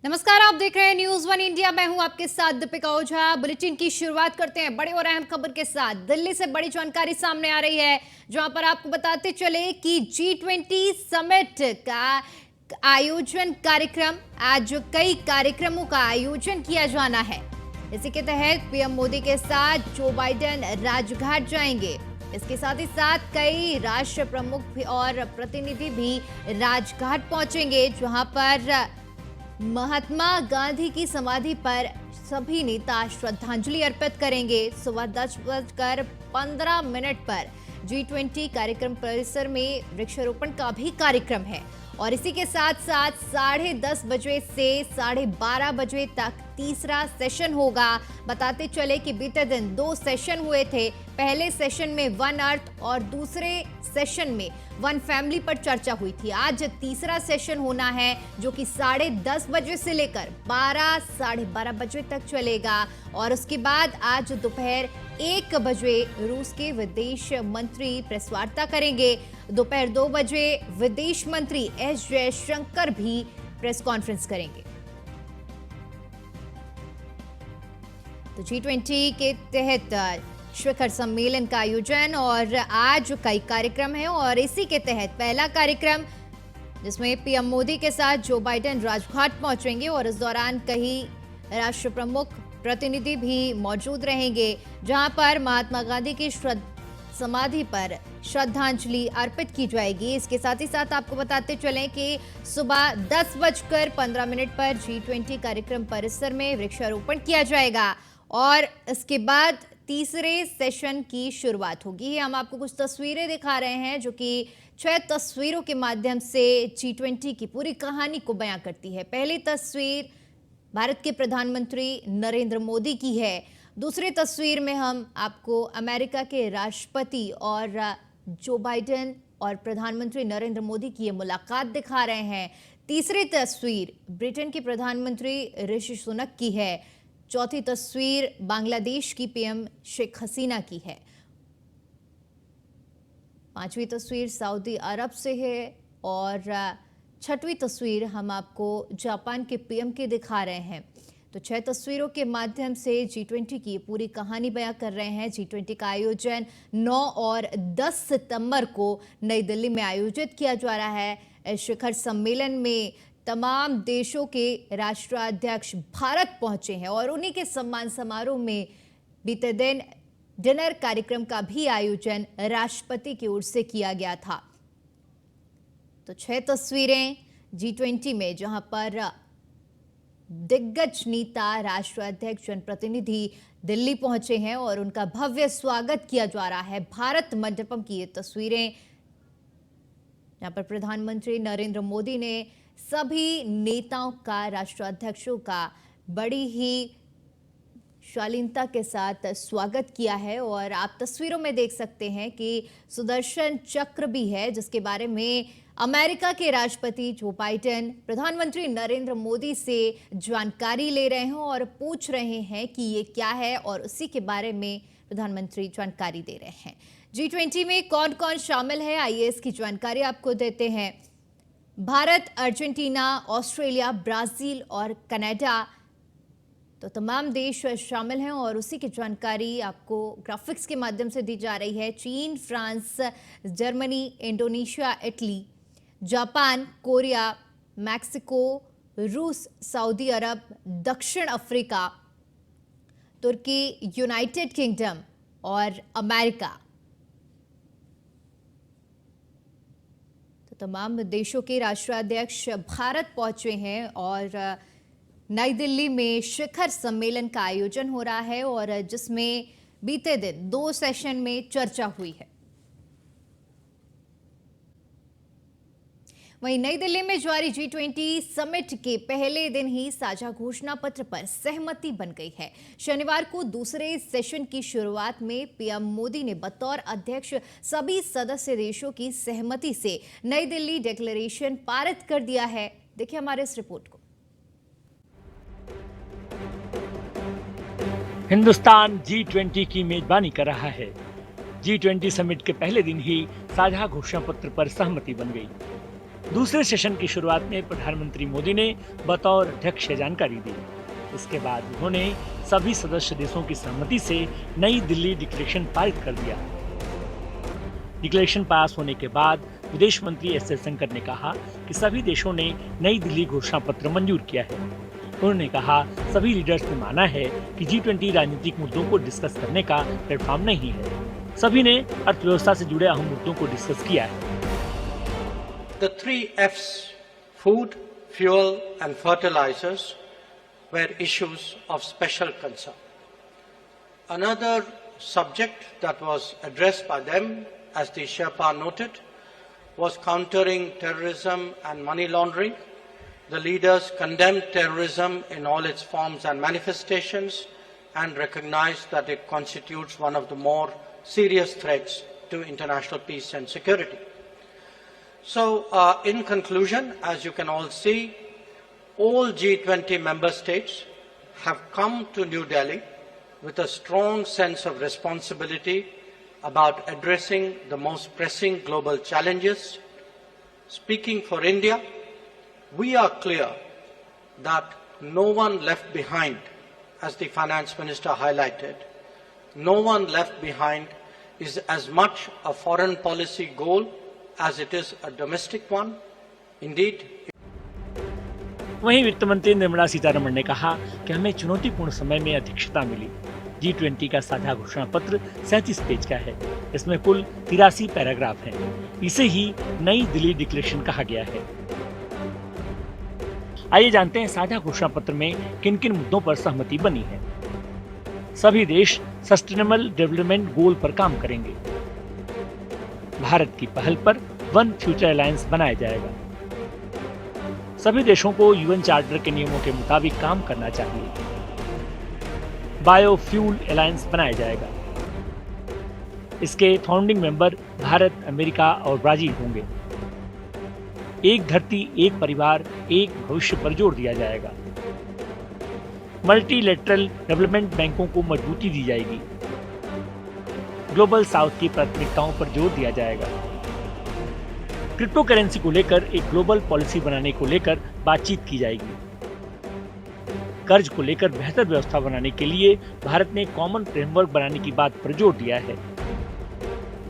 नमस्कार, आप देख रहे हैं न्यूज वन इंडिया। मैं हूं आपके साथ दीपिका ओझा। बुलेटिन की शुरुआत करते हैं बड़ी और अहम खबर के साथ। दिल्ली से बड़ी जानकारी सामने आ रही है, जहां पर आपको बताते चले कि G20 समिट का आयोजन कार्यक्रम, आज कई कार्यक्रमों का आयोजन किया जाना है। इसी के तहत पीएम मोदी के साथ जो बाइडेन राजघाट जाएंगे। इसके साथ ही साथ कई राष्ट्र प्रमुख और प्रतिनिधि भी राजघाट पहुंचेंगे, जहां पर महात्मा गांधी की समाधि पर सभी नेता श्रद्धांजलि अर्पित करेंगे। सुबह 10:15 पर G20 कार्यक्रम परिसर में वृक्षारोपण का भी कार्यक्रम है और इसी के साथ साथ 10:30 बजे से 12:30 बजे तक तीसरा सेशन होगा। बताते चले कि बीते दिन 2 सेशन हुए थे। पहले सेशन में वन अर्थ और दूसरे सेशन में वन फैमिली पर चर्चा हुई थी। आज तीसरा सेशन होना है, जो कि 10:30 बजे से लेकर 12-12:30 बजे तक चलेगा और उसके बाद आज दोपहर 1 बजे रूस के विदेश मंत्री प्रेस वार्ता करेंगे। दोपहर 2 बजे विदेश मंत्री एस जयशंकर भी प्रेस कॉन्फ्रेंस करेंगे। तो G20 के तहत शिखर सम्मेलन का आयोजन और आज कई कार्यक्रम हैं और इसी के तहत पहला कार्यक्रम, जिसमें पीएम मोदी के साथ जो बाइडेन राजघाट पहुंचेंगे और इस दौरान कई राष्ट्र प्रमुख प्रतिनिधि भी मौजूद रहेंगे, जहां पर महात्मा गांधी की समाधि पर श्रद्धांजलि अर्पित की जाएगी। इसके साथ ही साथ आपको बताते चलें कि सुबह 10:15 पर G20 कार्यक्रम परिसर में वृक्षारोपण किया जाएगा और इसके बाद तीसरे सेशन की शुरुआत होगी। हम आपको कुछ तस्वीरें दिखा रहे हैं, जो कि 6 तस्वीरों के माध्यम से G20 की पूरी कहानी को बयां करती है। पहली तस्वीर भारत के प्रधानमंत्री नरेंद्र मोदी की है। दूसरी तस्वीर में हम आपको अमेरिका के राष्ट्रपति और जो बाइडेन और प्रधानमंत्री नरेंद्र मोदी की ये मुलाकात दिखा रहे हैं। तीसरी तस्वीर ब्रिटेन के प्रधानमंत्री ऋषि सुनक की है। चौथी तस्वीर बांग्लादेश की पीएम शेख हसीना की है। पांचवी तस्वीर सऊदी अरब से है और छठवीं तस्वीर हम आपको जापान के पीएम की दिखा रहे हैं। तो 6 तस्वीरों के माध्यम से G20 की पूरी कहानी बयां कर रहे हैं। G20 का आयोजन 9 और 10 सितंबर को नई दिल्ली में आयोजित किया जा रहा है। शिखर सम्मेलन में तमाम देशों के राष्ट्राध्यक्ष भारत पहुंचे हैं और उन्हीं के सम्मान समारोह में बीते दिन डिनर कार्यक्रम का भी आयोजन राष्ट्रपति की ओर से किया गया था। तो 6 तस्वीरें G20 में, जहां पर दिग्गज नेता, राष्ट्राध्यक्ष, जनप्रतिनिधि दिल्ली पहुंचे हैं और उनका भव्य स्वागत किया जा रहा है। भारत मंडपम की ये तस्वीरें, जहां पर प्रधानमंत्री नरेंद्र मोदी ने सभी नेताओं का, राष्ट्राध्यक्षों का बड़ी ही शालीनता के साथ स्वागत किया है और आप तस्वीरों में देख सकते हैं कि सुदर्शन चक्र भी है, जिसके बारे में अमेरिका के राष्ट्रपति जो बाइडेन प्रधानमंत्री नरेंद्र मोदी से जानकारी ले रहे हैं और पूछ रहे हैं कि ये क्या है और उसी के बारे में प्रधानमंत्री जानकारी दे रहे हैं। G20 में कौन कौन शामिल है, आइए इसकी जानकारी आपको देते हैं। भारत, अर्जेंटीना, ऑस्ट्रेलिया, ब्राजील और कनाडा, तो तमाम देश शामिल हैं और उसी की जानकारी आपको ग्राफिक्स के माध्यम से दी जा रही है। चीन, France, Germany, Indonesia, Italy, Japan, Korea, Mexico, रूस, सऊदी अरब, दक्षिण अफ्रीका, तुर्की, यूनाइटेड किंगडम और अमेरिका। तो तमाम देशों के राष्ट्राध्यक्ष भारत पहुंचे हैं और नई दिल्ली में शिखर सम्मेलन का आयोजन हो रहा है और जिसमें बीते दिन 2 सेशन में चर्चा हुई है। वहीं नई दिल्ली में जारी G20 समिट के पहले दिन ही साझा घोषणा पत्र पर सहमति बन गई है। शनिवार को दूसरे सेशन की शुरुआत में पीएम मोदी ने बतौर अध्यक्ष सभी सदस्य देशों की सहमति से नई दिल्ली डिक्लेरेशन पारित कर दिया है। देखिए हमारे इस रिपोर्ट को। हिंदुस्तान G20 की मेजबानी कर रहा है। G20 समिट के पहले दिन ही साझा घोषणा पत्र पर सहमति बन गई। दूसरे सेशन की शुरुआत में प्रधानमंत्री मोदी ने बतौर अध्यक्ष जानकारी दी। इसके बाद उन्होंने सभी सदस्य देशों की सहमति से नई दिल्ली डिक्लेरेशन पारित कर दिया। डिक्लेरेशन पास होने के बाद विदेश मंत्री एस जयशंकर ने कहा कि सभी देशों ने नई दिल्ली घोषणा पत्र मंजूर किया है। उन्होंने कहा सभी लीडर्स ने माना है कि G20 राजनीतिक मुद्दों को डिस्कस करने का प्लेटफॉर्म नहीं है। सभी ने अर्थव्यवस्था से जुड़े अहम मुद्दों को डिस्कस किया है। The 3 F's, food, fuel and fertilizers, were issues of special concern. Another subject that was addressed by them, as the Sherpa noted, was countering terrorism and money laundering. The leaders condemned terrorism in all its forms and manifestations and recognized that it constitutes one of the more serious threats to international peace and security. So, in conclusion, as you can all see, all G20 member states have come to New Delhi with a strong sense of responsibility about addressing the most pressing global challenges. Speaking for India, we are clear that no one left behind, as the Finance Minister highlighted, no one left behind is as much a foreign policy goal as it is a domestic one. Indeed, वहीं वित्त मंत्री निर्मला सीतारमण ने कहा कि हमें चुनौतीपूर्ण समय में अध्यक्षता मिली। G20 का साझा घोषणा पत्र 37 पेज का है। इसमें कुल 83 पैराग्राफ हैं। इसे ही नई दिल्ली डिक्लेरेशन कहा गया है। आइए जानते हैं साझा घोषणा पत्र में किन किन मुद्दों पर सहमति बनी है। सभी देश सस्टेनेबल डेवलपमेंट गोल पर काम करेंगे। भारत की पहल पर वन फ्यूचर अलायंस बनाया जाएगा। सभी देशों को यूएन चार्टर के नियमों के मुताबिक काम करना चाहिए। बायोफ्यूल अलायंस बनाया जाएगा। इसके फाउंडिंग मेंबर भारत, अमेरिका और ब्राजील होंगे। एक धरती, एक परिवार, एक भविष्य पर जोर दिया जाएगा। मल्टीलेटरल डेवलपमेंट बैंकों को मजबूती दी जाएगी। ग्लोबल साउथ की प्राथमिकताओं पर जोर दिया जाएगा। क्रिप्टो करेंसी को लेकर एक ग्लोबल पॉलिसी बनाने को लेकर बातचीत की जाएगी। कर्ज को लेकर बेहतर व्यवस्था बनाने के लिए भारत ने कॉमन फ्रेमवर्क बनाने की बात पर जोर दिया है।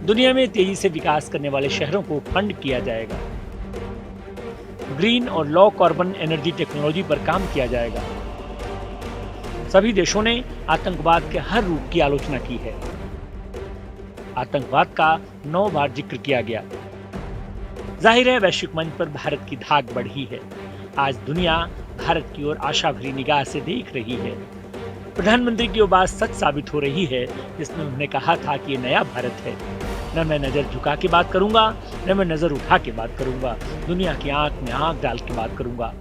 दुनिया में तेजी से विकास करने वाले शहरों को फंड किया जाएगा। ग्रीन और लॉ कार्बन एनर्जी टेक्नोलॉजी पर काम किया जाएगा। सभी देशों ने आतंकवाद के हर रूप की आलोचना की है। आतंकवाद का 9 बार जिक्र किया गया। जाहिर है वैश्विक मंच पर भारत की धाक बढ़ी है। आज दुनिया भारत की ओर आशा भरी निगाह से देख रही है। प्रधानमंत्री की वो बात सच साबित हो रही है जिसमें उन्होंने कहा था कि ये नया भारत है। न मैं नजर झुका के बात करूंगा, न मैं नजर उठा के बात करूंगा, दुनिया की आंख में आंख डाल के बात करूंगा।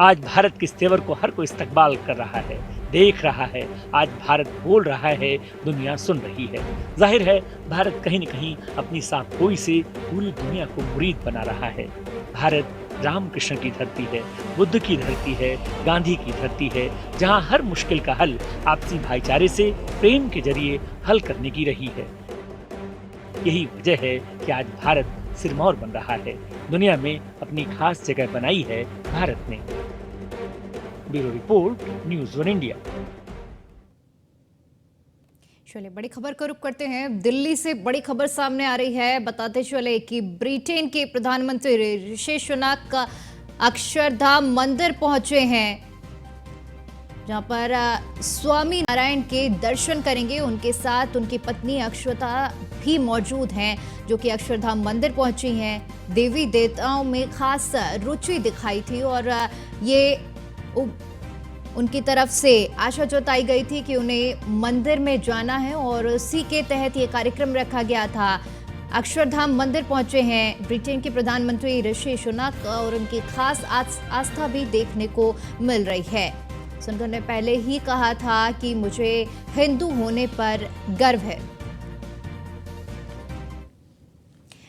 आज भारत के इस तेवर को हर कोई इस्तकबाल कर रहा है, देख रहा है। आज भारत बोल रहा है, दुनिया सुन रही है। जाहिर है भारत कहीं न कहीं अपनी साफगोई से पूरी दुनिया को मुरीद बना रहा है। भारत रामकृष्ण की धरती है, बुद्ध की धरती है, गांधी की धरती है, जहां हर मुश्किल का हल आपसी भाईचारे से प्रेम के जरिए हल करने की रही है। यही वजह है कि आज भारत सिरमौर बन रहा है। दुनिया में अपनी खास जगह बनाई है भारत ने। Bureau report, news one India. चलिए बड़ी खबर का रुख करते हैं। दिल्ली से बड़ी खबर सामने आ रही है। बताते चले कि ब्रिटेन के प्रधानमंत्री ऋषि सुनक अक्षरधाम मंदिर पहुंचे हैं, जहां पर स्वामी नारायण के दर्शन करेंगे। उनके साथ उनकी पत्नी अक्षता भी मौजूद हैं, जो कि अक्षरधाम मंदिर पहुंची हैं। देवी देवताओं में खास रुचि दिखाई थी और ये उनकी तरफ से आशा जताई गई थी कि उन्हें मंदिर में जाना है और उसी के तहत ये कार्यक्रम रखा गया था। अक्षरधाम मंदिर पहुंचे हैं ब्रिटेन के प्रधानमंत्री ऋषि सुनक और उनकी खास आस्था भी देखने को मिल रही है। सुनक ने पहले ही कहा था कि मुझे हिंदू होने पर गर्व है।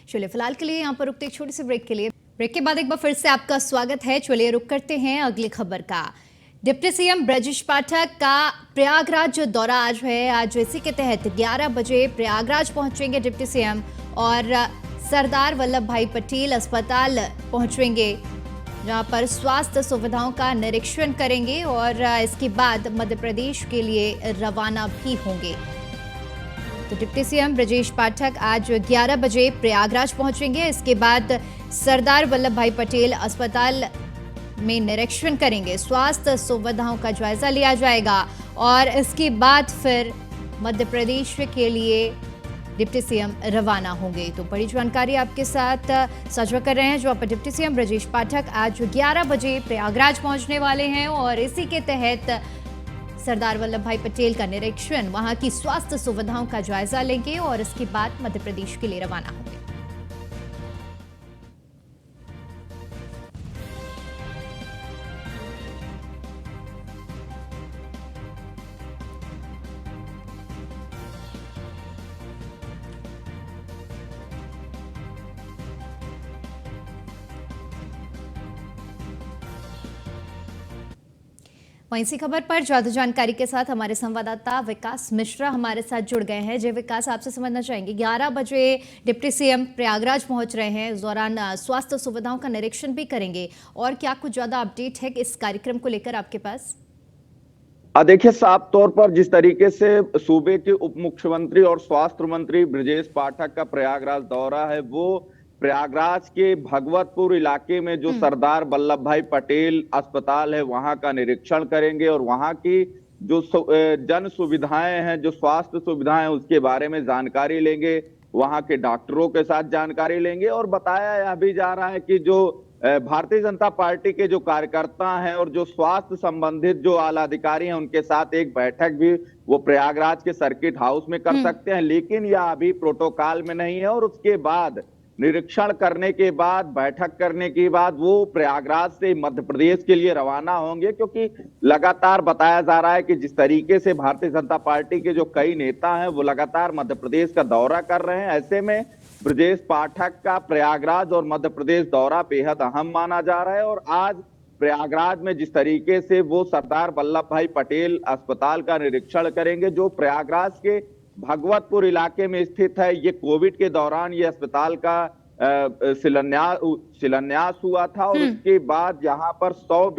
चलिए फिलहाल के लिए यहाँ पर रुकते एक छोटी सी ब्रेक के लिए। ब्रेक के बाद एक बार फिर से आपका स्वागत है। चलिए रुक करते हैं अगली खबर का। डिप्टी सीएम ब्रजेश पाठक का प्रयागराज दौरा आज है। आज इसी के तहत 11 बजे प्रयागराज पहुंचेंगे डिप्टी सीएम और सरदार वल्लभ भाई पटेल अस्पताल पहुंचेंगे, जहां पर स्वास्थ्य सुविधाओं का निरीक्षण करेंगे और इसके बाद मध्य प्रदेश के लिए रवाना भी होंगे। तो डिप्टी सीएम ब्रजेश पाठक आज 11 बजे प्रयागराज पहुंचेंगे। इसके बाद सरदार वल्लभ भाई पटेल अस्पताल में निरीक्षण करेंगे, स्वास्थ्य सुविधाओं का जायजा लिया जाएगा और इसके बाद फिर मध्य प्रदेश के लिए डिप्टी सीएम रवाना होंगे। तो बड़ी जानकारी आपके साथ साझा कर रहे हैं, जो आप डिप्टी सीएम ब्रजेश पाठक आज 11 बजे प्रयागराज पहुंचने वाले हैं और इसी के तहत सरदार वल्लभ भाई पटेल का निरीक्षण, वहां की स्वास्थ्य सुविधाओं का जायजा लेंगे और इसके बाद मध्य प्रदेश के लिए रवाना होंगे। वहीं इसी खबर पर ज्यादा जानकारी के साथ हमारे संवाददाता विकास मिश्रा हमारे साथ जुड़ गए हैं। जय विकास, आपसे समझना चाहेंगे 11 बजे डिप्टी सीएम प्रयागराज पहुंच रहे हैं, इस दौरान स्वास्थ्य सुविधाओं का निरीक्षण भी करेंगे और क्या कुछ ज्यादा अपडेट है इस कार्यक्रम को लेकर आपके पास? देखिए, साफ तौर पर जिस तरीके से सूबे के उप मुख्यमंत्री और स्वास्थ्य मंत्री ब्रजेश पाठक का प्रयागराज दौरा है, वो प्रयागराज के भगवतपुर इलाके में जो सरदार वल्लभ भाई पटेल अस्पताल है वहां का निरीक्षण करेंगे और वहां की जो जन सुविधाएं हैं, जो स्वास्थ्य सुविधाएं हैं, उसके बारे में जानकारी लेंगे, वहां के डॉक्टरों के साथ जानकारी लेंगे। और बताया यह भी जा रहा है कि जो भारतीय जनता पार्टी के जो कार्यकर्ता हैं और जो स्वास्थ्य संबंधित जो आला अधिकारी हैं, उनके साथ एक बैठक भी वो प्रयागराज के सर्किट हाउस में कर सकते हैं, लेकिन यह अभी प्रोटोकॉल में नहीं है। और उसके बाद निरीक्षण करने के बाद, बैठक करने के बाद वो प्रयागराज से मध्य प्रदेश के लिए रवाना होंगे, क्योंकि लगातार बताया जा रहा है कि जिस तरीके से भारतीय जनता पार्टी के जो कई नेता हैं वो लगातार मध्य प्रदेश का दौरा कर रहे हैं, ऐसे में ब्रजेश पाठक का प्रयागराज और मध्य प्रदेश दौरा बेहद अहम माना जा रहा है। और आज प्रयागराज में जिस तरीके से वो सरदार वल्लभ भाई पटेल अस्पताल का निरीक्षण करेंगे, जो प्रयागराज के भगवतपुर इलाके में स्थित है, ये कोविड के दौरान ये अस्पताल का शिलान्यास हुआ था और उसके बाद यहाँ पर 100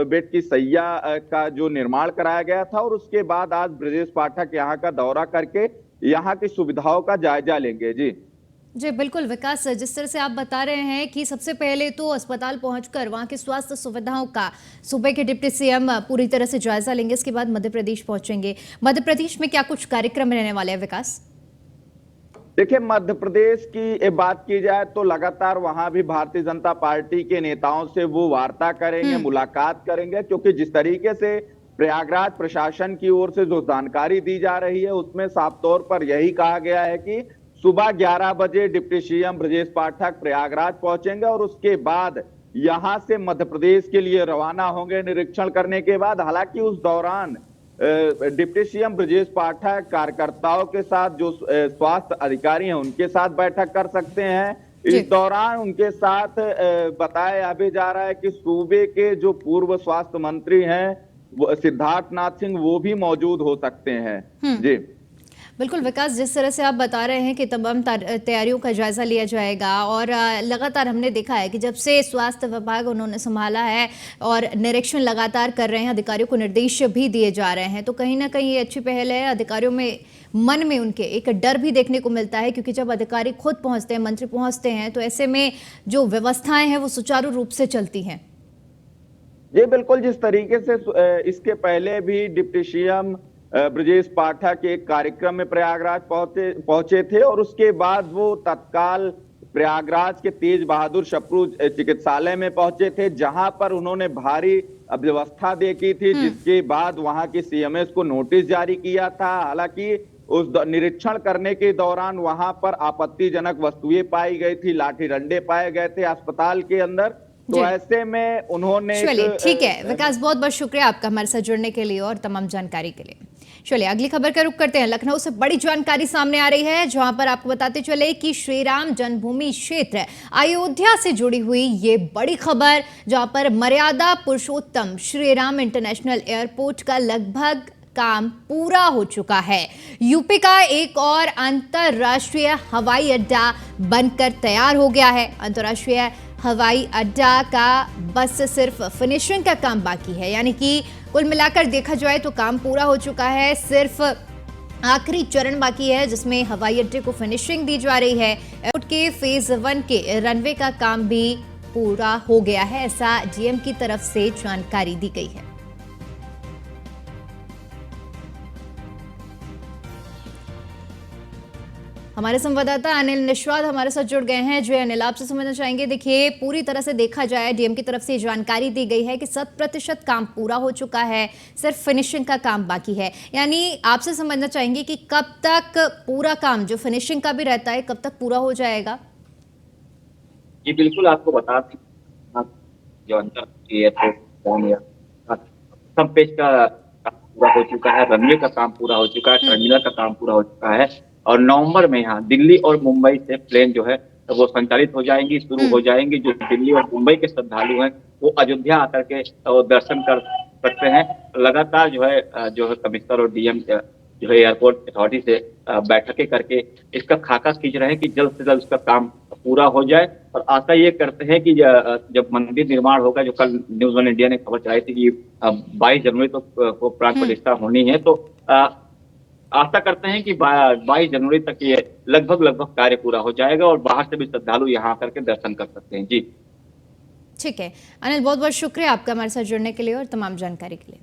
बेड की सैया का जो निर्माण कराया गया था। और उसके बाद आज ब्रजेश पाठक यहाँ का दौरा करके यहाँ की सुविधाओं का जायजा लेंगे। जी बिल्कुल विकास, जिस तरह से आप बता रहे हैं कि सबसे पहले तो अस्पताल पहुंचकर वहां की स्वास्थ्य सुविधाओं का सूबे के डिप्टी सीएम पूरी तरह से जायजा लेंगे, इसके बाद मध्य प्रदेश पहुंचेंगे। मध्य प्रदेश में क्या कुछ कार्यक्रम रहने वाले हैं विकास? देखिए, मध्य प्रदेश की बात की जाए तो लगातार वहां भी भारतीय जनता पार्टी के नेताओं से वो वार्ता करेंगे, मुलाकात करेंगे, क्योंकि जिस तरीके से प्रयागराज प्रशासन की ओर से जो जानकारी दी जा रही है उसमें साफ तौर पर यही कहा गया है कि सुबह 11 बजे डिप्टी सीएम ब्रजेश पाठक प्रयागराज पहुंचेंगे और उसके बाद यहां से मध्य प्रदेश के लिए रवाना होंगे निरीक्षण करने के बाद। हालांकि उस दौरान डिप्टी सीएम ब्रजेश पाठक कार्यकर्ताओं के साथ जो स्वास्थ्य अधिकारी हैं उनके साथ बैठक कर सकते हैं। इस दौरान उनके साथ बताया भी जा रहा है कि सूबे के जो पूर्व स्वास्थ्य मंत्री हैं सिद्धार्थनाथ सिंह, वो भी मौजूद हो सकते हैं। जी बिल्कुल विकास, जिस तरह से आप बता रहे हैं कि तमाम तैयारियों का जायजा लिया जाएगा और लगातार हमने देखा है कि जब से स्वास्थ्य विभाग उन्होंने संभाला है और निरीक्षण लगातार कर रहे हैं, अधिकारियों को निर्देश भी दिए जा रहे हैं, तो कहीं ना कहीं ये अच्छी पहल है। अधिकारियों में मन में उनके एक डर भी देखने को मिलता है, क्योंकि जब अधिकारी खुद पहुंचते हैं, मंत्री पहुंचते हैं, तो ऐसे में जो व्यवस्थाएं हैं वो सुचारू रूप से चलती हैं। जी बिल्कुल, जिस तरीके से इसके पहले भी डिप्टी सीएम ब्रजेश पाठक एक कार्यक्रम में प्रयागराज पहुंचे थे और उसके बाद वो तत्काल प्रयागराज के तेज बहादुर शप्रू चिकित्सालय में पहुंचे थे, जहां पर उन्होंने भारी अव्यवस्था देखी थी, जिसके बाद वहां की सीएमएस को नोटिस जारी किया था। हालांकि उस निरीक्षण करने के दौरान वहां पर आपत्तिजनक वस्तुएं पाई गई थी, लाठी डंडे पाए गए थे अस्पताल के अंदर, तो ऐसे में उन्होंने ठीक है विकास, बहुत बहुत शुक्रिया आपका हमारे साथ जुड़ने के लिए और तमाम जानकारी के लिए। चलिए अगली खबर का रुख करते हैं। लखनऊ से बड़ी जानकारी सामने आ रही है, जहां पर आपको बताते चले कि श्री राम जन्मभूमि क्षेत्र अयोध्या से जुड़ी हुई ये बड़ी खबर, जहां पर मर्यादा पुरुषोत्तम श्री राम इंटरनेशनल एयरपोर्ट का लगभग काम पूरा हो चुका है। यूपी का एक और अंतर्राष्ट्रीय हवाई अड्डा बनकर तैयार हो गया है। अंतर्राष्ट्रीय हवाई अड्डा का बस सिर्फ फिनिशिंग का काम बाकी है, यानी कि कुल मिलाकर देखा जाए तो काम पूरा हो चुका है। सिर्फ आखिरी चरण बाकी है जिसमें हवाई अड्डे को फिनिशिंग दी जा रही है। एयरपोर्ट के फेज 1 के रनवे का काम भी पूरा हो गया है, ऐसा डीएम की तरफ से जानकारी दी गई है। हमारे संवाददाता अनिल निश्वाद हमारे साथ जुड़ गए हैं। जो अनिल, आपसे समझना चाहेंगे, देखिए पूरी तरह से देखा जाए डीएम की तरफ से जानकारी दी गई है कि 100% काम पूरा हो चुका है, सिर्फ फिनिशिंग का काम बाकी है। यानी आपसे समझना चाहेंगे कि कब तक पूरा काम जो फिनिशिंग का भी रहता है कब तक पूरा हो जाएगा? जी बिल्कुल, आपको बता दें जो अंतर्राष्ट्रीय एयरपोर्ट सब पेज का काम पूरा हो चुका है, रनवे का काम पूरा हो चुका है, टर्मिनल का काम पूरा हो चुका है और नवंबर में यहाँ दिल्ली और मुंबई से प्लेन जो है तो वो संचालित हो जाएंगी, शुरू हो जाएंगी। जो दिल्ली और मुंबई के श्रद्धालु हैं वो अयोध्या आकर के दर्शन कर सकते हैं। लगातार जो है कमिश्नर और डीएम जो है एयरपोर्ट अथॉरिटी से बैठकें करके इसका खाका खींच रहे हैं कि जल्द से जल्द इसका काम पूरा हो जाए और आशा ये करते हैं कि जब मंदिर निर्माण होगा, जो कल न्यूज वन इंडिया ने खबर चलाई थी कि 22 जनवरी को प्राण प्रतिष्ठा होनी है, तो आशा करते हैं कि 22 जनवरी तक ये लगभग कार्य पूरा हो जाएगा और बाहर से भी श्रद्धालु यहाँ आकर के दर्शन कर सकते हैं। जी ठीक है अनिल, बहुत बहुत शुक्रिया आपका हमारे साथ जुड़ने के लिए और तमाम जानकारी के लिए।